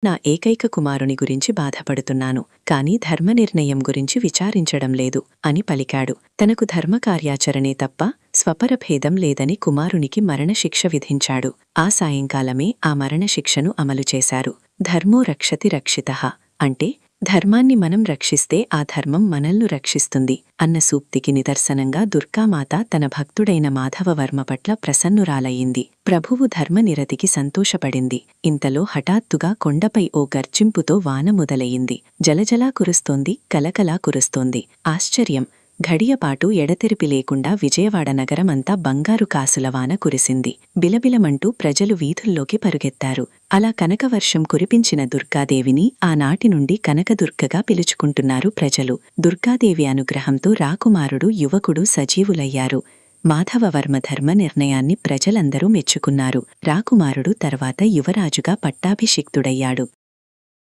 నా ఏకైక కుమారుని గురించి బాధపడుతున్నాను, కాని ధర్మనిర్ణయం గురించి విచారించడం లేదు అని పలికాడు. తనకు ధర్మకార్యాచరణే తప్ప స్వపరభేదం లేదని కుమారునికి మరణశిక్ష విధించాడు. ఆ సాయంకాలమే ఆ మరణశిక్షను అమలు చేశారు. ధర్మో రక్షతి రక్షితః అంటే ధర్మాన్ని మనం రక్షిస్తే ఆ ధర్మం మనల్ను రక్షిస్తుంది అన్న సూక్తికి నిదర్శనంగా దుర్గామాత తన భక్తుడైన మాధవవర్మ పట్ల ప్రసన్నురాలయ్యింది. ప్రభువు ధర్మనిరతికి సంతోషపడింది. ఇంతలో హఠాత్తుగా కొండపై ఓ గర్జింపుతో వాన మొదలయింది. జలజలా కురుస్తోంది, కలకలా కురుస్తోంది. ఆశ్చర్యం! ఘడియపాటు ఎడతెరిపి లేకుండా విజయవాడ నగరమంతా బంగారు కాసుల వాన కురిసింది. బిలబిలమంటూ ప్రజలు వీధుల్లోకి పరుగెత్తారు. అలా కనకవర్షం కురిపించిన దుర్గాదేవిని ఆనాటి నుండి కనకదుర్గగా పిలుచుకుంటున్నారు ప్రజలు. దుర్గాదేవి అనుగ్రహంతో రాకుమారుడు యువకుడు సజీవులయ్యారు. మాధవవర్మ ధర్మ నిర్ణయాన్ని ప్రజలందరూ మెచ్చుకున్నారు. రాకుమారుడు తర్వాత యువరాజుగా పట్టాభిషిక్తుడయ్యాడు.